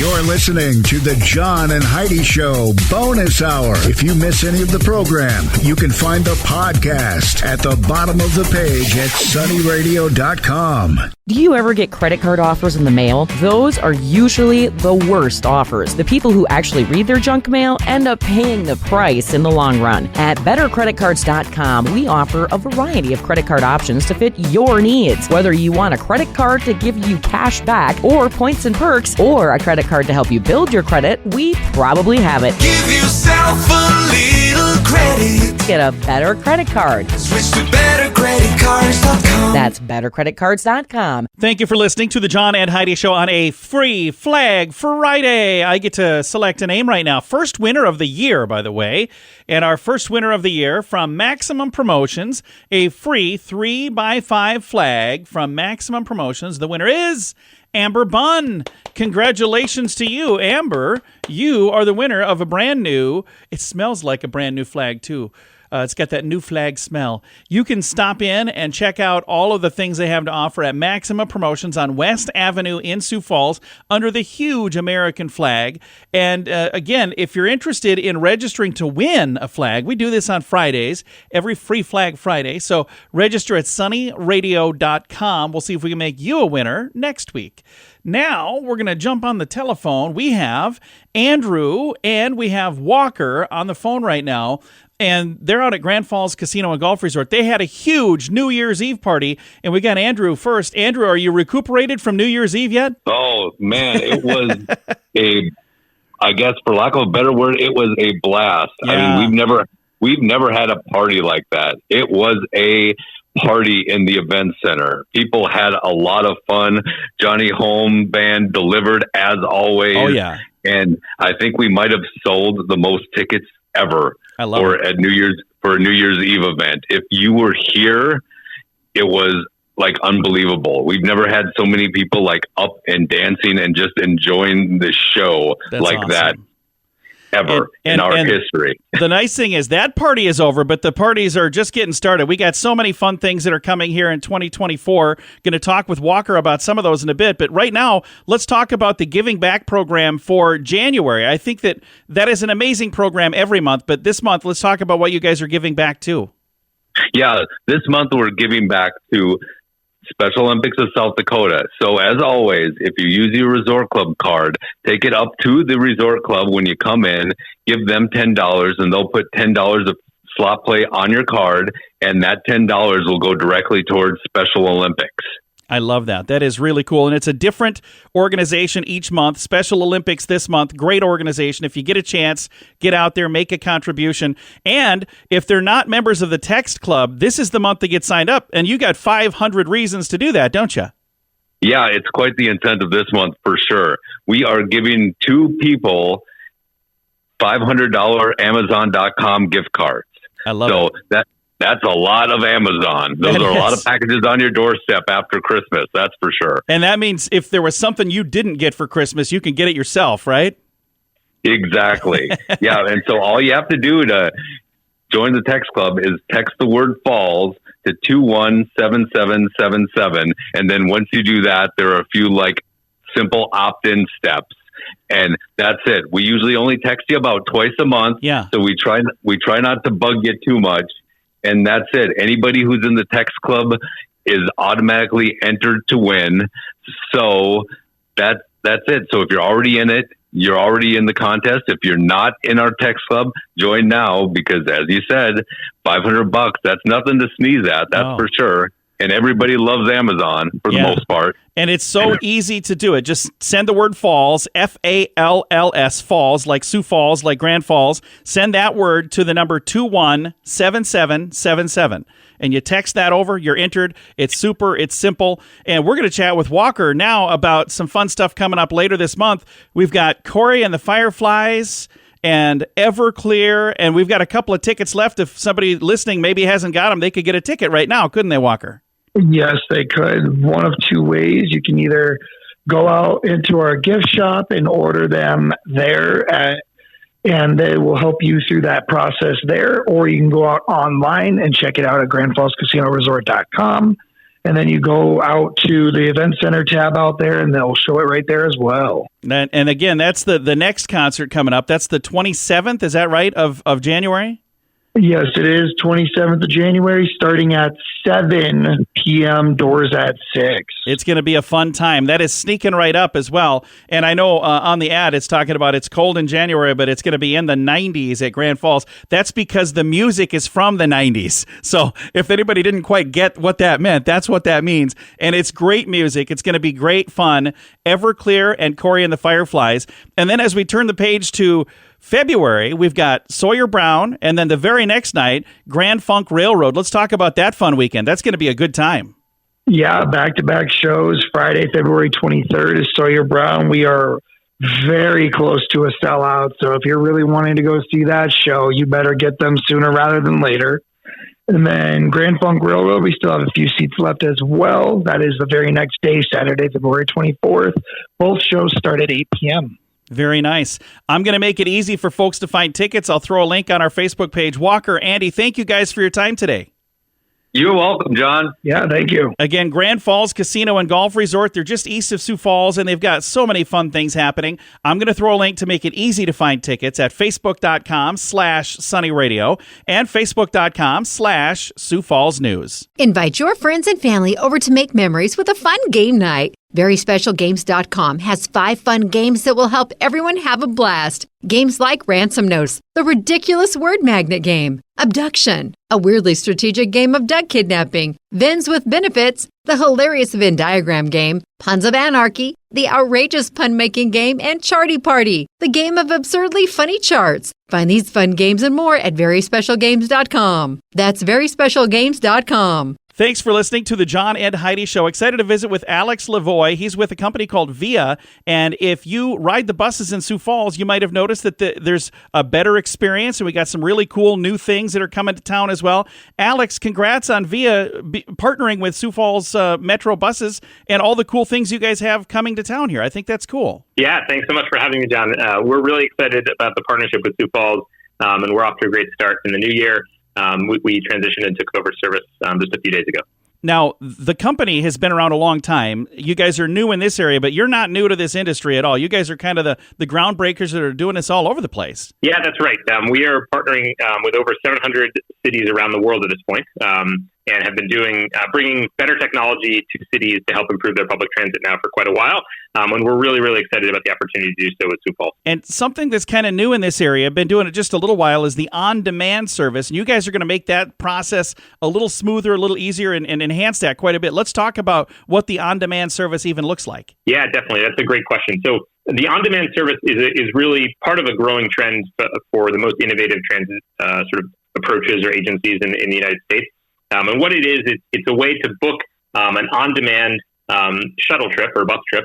You're listening to the John and Heidi Show Bonus Hour. If you miss any of the program, you can find the podcast at the bottom of the page at sunnyradio.com. Do you ever get credit card offers in the mail? Those are usually the worst offers. The people who actually read their junk mail end up paying the price in the long run. At bettercreditcards.com, we offer a variety of credit card options to fit your needs. Whether you want a credit card to give you cash back or points and perks, or a credit card to help you build your credit, we probably have it. Give yourself a little credit. Get a better credit card. Switch to bettercreditcards.com. That's bettercreditcards.com. Thank you for listening to the John and Heidi Show on a Free Flag Friday. I get to select a name right now. First winner of the year, by the way. And our first winner of the year from Maximum Promotions, a free 3x5 flag from Maximum Promotions. The winner is Amber Bunn. Congratulations to you, Amber. You are the winner of a brand new, it smells like a brand new flag too. It's got that new flag smell. You can stop in and check out all of the things they have to offer at Maximum Promotions on West Avenue in Sioux Falls under the huge American flag. And again, if you're interested in registering to win a flag, we do this on Fridays, every Free Flag Friday. So register at sunnyradio.com. We'll see if we can make you a winner next week. Now, we're going to jump on the telephone. We have Andrew and we have Walker on the phone right now. And they're out at Grand Falls Casino and Golf Resort. They had a huge New Year's Eve party, and we got Andrew first. Andrew, are you recuperated from New Year's Eve yet? Oh, man, it was I guess for lack of a better word, it was a blast. Yeah. I mean, we've never had a party like that. It was a party in the event center. People had a lot of fun. Johnny Home Band delivered as always. Oh, yeah. And I think we might have sold the most tickets ever for a New Year's Eve event. If you were here, it was like unbelievable. We've never had so many people like up and dancing and just enjoying the show. That's like awesome. That ever in our history. The nice thing is that party is over, but the parties are just getting started. We got so many fun things that are coming here in 2024. Going to talk with Walker about some of those in a bit. But right now, let's talk about the Giving Back program for January. I think that is an amazing program every month. But this month, let's talk about what you guys are giving back to. Yeah, this month we're giving back to Special Olympics of South Dakota. So as always, if you use your Resort Club card, take it up to the Resort Club when you come in, give them $10, and they'll put $10 of slot play on your card, and that $10 will go directly towards Special Olympics. I love that. That is really cool. And it's a different organization each month. Special Olympics this month. Great organization. If you get a chance, get out there, make a contribution. And if they're not members of the Text Club, this is the month to get signed up. And you got 500 reasons to do that, don't you? Yeah, it's quite the incentive this month for sure. We are giving 2 people $500 Amazon.com gift cards. I love it. That's a lot of Amazon. Those are a lot of packages on your doorstep after Christmas, that's for sure. And that means if there was something you didn't get for Christmas, you can get it yourself, right? Exactly. Yeah, and so all you have to do to join the Text Club is text the word Falls to 217777. And then once you do that, there are a few simple opt-in steps. And that's it. We usually only text you about twice a month. Yeah. So we try not to bug you too much. And that's it. Anybody who's in the Text Club is automatically entered to win. So that's it. So if you're already in it, you're already in the contest. If you're not in our Text Club, join now because, as you said, $500, that's nothing to sneeze at. That's for sure. And everybody loves Amazon for the most part. And it's so easy to do it. Just send the word Falls, Falls, Falls, like Sioux Falls, like Grand Falls. Send that word to the number 217777. And you text that over, you're entered. It's super, it's simple. And we're going to chat with Walker now about some fun stuff coming up later this month. We've got Corey and the Fireflies and Everclear, and we've got a couple of tickets left. If somebody listening maybe hasn't got them, they could get a ticket right now, couldn't they, Walker? Yes, they could. One of 2 ways. You can either go out into our gift shop and order them there, and they will help you through that process there, or you can go out online and check it out at GrandFallsCasinoResort.com. And then you go out to the event center tab out there, and they'll show it right there as well. And again, that's the next concert coming up. That's the 27th, is that right, of January? Yes, it is 27th of January, starting at 7 p.m., doors at 6. It's going to be a fun time. That is sneaking right up as well. And I know on the ad, it's talking about it's cold in January, but it's going to be in the 90s at Grand Falls. That's because the music is from the 90s. So if anybody didn't quite get what that meant, that's what that means. And it's great music. It's going to be great fun. Everclear and Corey and the Fireflies. And then as we turn the page to February, we've got Sawyer Brown, and then the very next night, Grand Funk Railroad. Let's talk about that fun weekend. That's going to be a good time. Yeah, back-to-back shows. Friday, February 23rd is Sawyer Brown. We are very close to a sellout, so if you're really wanting to go see that show, you better get them sooner rather than later. And then Grand Funk Railroad, we still have a few seats left as well. That is the very next day, Saturday, February 24th. Both shows start at 8 p.m. Very nice. I'm going to make it easy for folks to find tickets. I'll throw a link on our Facebook page. Walker, Andy, thank you guys for your time today. You're welcome, John. Yeah, thank you. Again, Grand Falls Casino and Golf Resort. They're just east of Sioux Falls, and they've got so many fun things happening. I'm going to throw a link to make it easy to find tickets at facebook.com/sunnyradio and facebook.com/Sioux Falls News. Invite your friends and family over to make memories with a fun game night. VerySpecialGames.com has 5 fun games that will help everyone have a blast. Games like Ransom Notes, the ridiculous word magnet game, Abduction, a weirdly strategic game of duck kidnapping, Vins with Benefits, the hilarious Venn diagram game, Puns of Anarchy, the outrageous pun-making game, and Charty Party, the game of absurdly funny charts. Find these fun games and more at VerySpecialGames.com. That's VerySpecialGames.com. Thanks for listening to the John and Heidi Show. Excited to visit with Alex Lavoie. He's with a company called Via, and if you ride the buses in Sioux Falls, you might have noticed that there's a better experience, and we got some really cool new things that are coming to town as well. Alex, congrats on Via partnering with Sioux Falls Metro buses and all the cool things you guys have coming to town here. I think that's cool. Yeah, thanks so much for having me, John. We're really excited about the partnership with Sioux Falls, and we're off to a great start in the new year. We transitioned and took over service just a few days ago. Now, the company has been around a long time. You guys are new in this area, but you're not new to this industry at all. You guys are kind of the groundbreakers that are doing this all over the place. Yeah, that's right. We are partnering with over 700 cities around the world at this point, and have been bringing better technology to cities to help improve their public transit now for quite a while. And we're really, really excited about the opportunity to do so with Sioux Falls. And something that's kind of new in this area, been doing it just a little while, is the on-demand service. And you guys are going to make that process a little smoother, a little easier, and enhance that quite a bit. Let's talk about what the on-demand service even looks like. Yeah, definitely. That's a great question. So the on-demand service is really part of a growing trend for the most innovative transit sort of approaches or agencies in the United States. And what it is, it's a way to book an on-demand shuttle trip or bus trip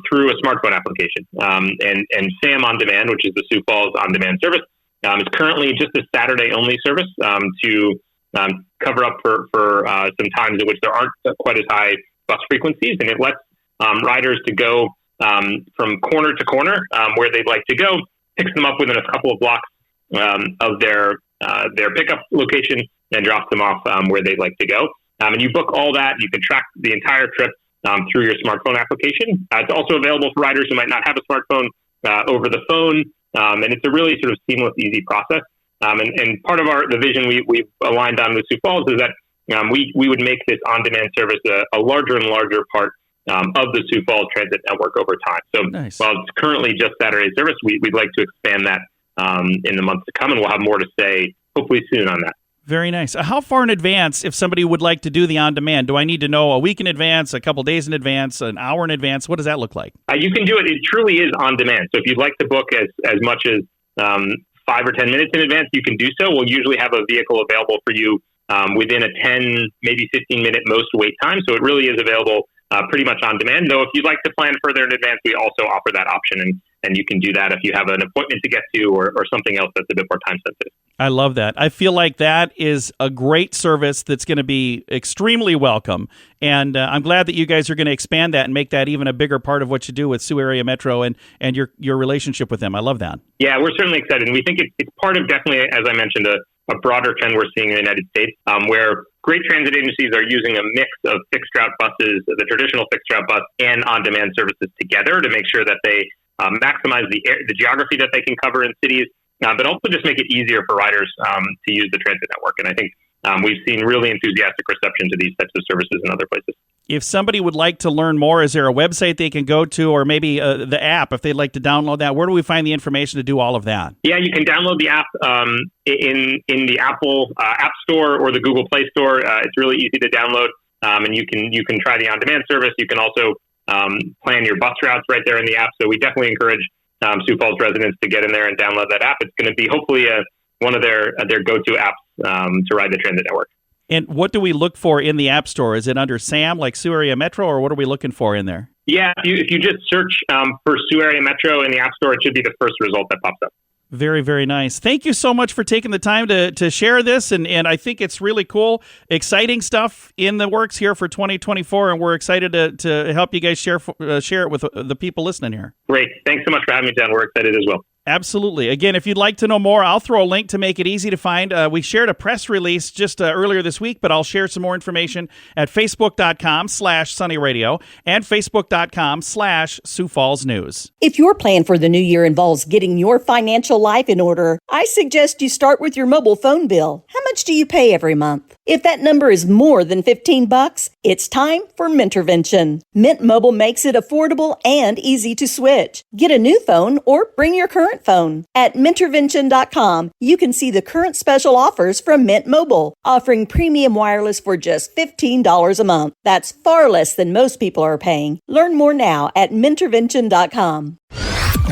through a smartphone application. And SAM On Demand, which is the Sioux Falls On-Demand service, is currently just a Saturday-only service to cover up for some times at which there aren't quite as high bus frequencies. And it lets riders to go from corner to corner where they'd like to go, picks them up within a couple of blocks of their pickup location, and drops them off where they'd like to go. And you book all that. You can track the entire trip through your smartphone application. It's also available for riders who might not have a smartphone over the phone. And it's a really sort of seamless, easy process. And part of the vision we've aligned on with Sioux Falls is that we would make this on-demand service a larger and larger part of the Sioux Falls transit network over time. So nice. While it's currently just Saturday service, we'd like to expand that in the months to come, and we'll have more to say hopefully soon on that. Very nice. How far in advance, if somebody would like to do the on-demand, do I need to know a week in advance, a couple days in advance, an hour in advance? What does that look like? You can do it. It truly is on-demand. So if you'd like to book as much as 5 or 10 minutes in advance, you can do so. We'll usually have a vehicle available for you within a 10, maybe 15-minute most wait time. So it really is available pretty much on demand. Though if you'd like to plan further in advance, we also offer that option. And you can do that if you have an appointment to get to or something else that's a bit more time sensitive. I love that. I feel like that is a great service that's going to be extremely welcome. And I'm glad that you guys are going to expand that and make that even a bigger part of what you do with Sioux Area Metro and your relationship with them. I love that. Yeah, we're certainly excited. And we think it's part of definitely, as I mentioned, a broader trend we're seeing in the United States where great transit agencies are using a mix of fixed route buses, the traditional fixed route bus, and on-demand services together to make sure that they maximize the geography that they can cover in cities, but also just make it easier for riders to use the transit network. And I think we've seen really enthusiastic reception to these types of services in other places. If somebody would like to learn more, is there a website they can go to, or maybe the app if they'd like to download that? Where do we find the information to do all of that? Yeah, you can download the app in the Apple App Store or the Google Play Store. It's really easy to download, and you can try the on-demand service. You can also plan your bus routes right there in the app. So we definitely encourage Sioux Falls residents to get in there and download that app. It's going to be hopefully one of their go-to apps to ride the transit network. And what do we look for in the App Store? Is it under SAM, like Sioux Area Metro, or what are we looking for in there? Yeah, if you just search for Sioux Area Metro in the App Store, it should be the first result that pops up. Very, very nice. Thank you so much for taking the time to share this, and I think it's really cool, exciting stuff in the works here for 2024, and we're excited to help you guys share it with the people listening here. Great. Thanks so much for having me, John. We're excited as well. Absolutely. Again, if you'd like to know more, I'll throw a link to make it easy to find. We shared a press release just earlier this week, but I'll share some more information at facebook.com/sunnyradio and facebook.com/Sioux Falls News. If your plan for the new year involves getting your financial life in order, I suggest you start with your mobile phone bill. How much do you pay every month? If that number is more than $15, it's time for Mintervention. Mint Mobile makes it affordable and easy to switch. Get a new phone or bring your current phone. At Mintervention.com, you can see the current special offers from Mint Mobile, offering premium wireless for just $15 a month. That's far less than most people are paying. Learn more now at Mintervention.com.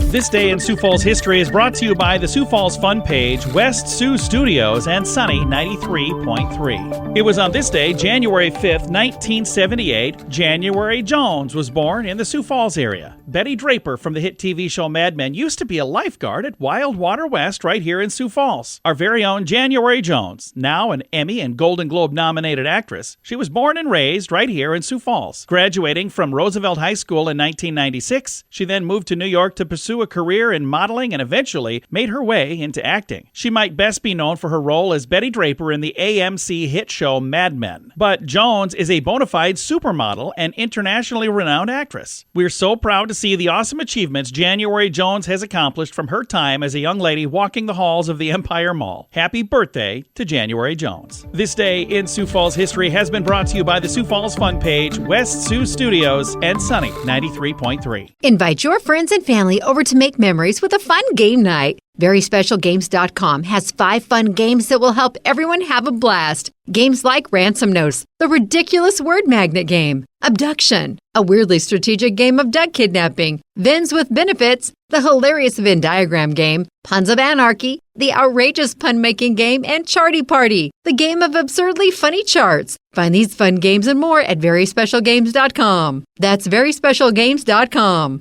This Day in Sioux Falls History is brought to you by the Sioux Falls Fun page, West Sioux Studios, and Sunny 93.3. It was on this day, January 5th, 1978, January Jones was born in the Sioux Falls area. Betty Draper from the hit TV show Mad Men used to be a lifeguard at Wild Water West right here in Sioux Falls. Our very own January Jones, now an Emmy and Golden Globe nominated actress. She was born and raised right here in Sioux Falls. Graduating from Roosevelt High School in 1996, she then moved to New York to pursue a career in modeling and eventually made her way into acting. She might best be known for her role as Betty Draper in the AMC hit show Mad Men. But Jones is a bona fide supermodel and internationally renowned actress. We're so proud to see the awesome achievements January Jones has accomplished from her time as a young lady walking the halls of the Empire Mall. Happy birthday to January Jones. This Day in Sioux Falls History has been brought to you by the Sioux Falls Fun page, West Sioux Studios, and Sunny 93.3. Invite your friends and family over to make memories with a fun game night. VerySpecialGames.com has 5 fun games that will help everyone have a blast. Games like Ransom Notes, the ridiculous word magnet game, Abduction, a weirdly strategic game of duck kidnapping, Vens with Benefits, the hilarious Venn diagram game, Puns of Anarchy, the outrageous pun-making game, and Charty Party, the game of absurdly funny charts. Find these fun games and more at VerySpecialGames.com. That's VerySpecialGames.com.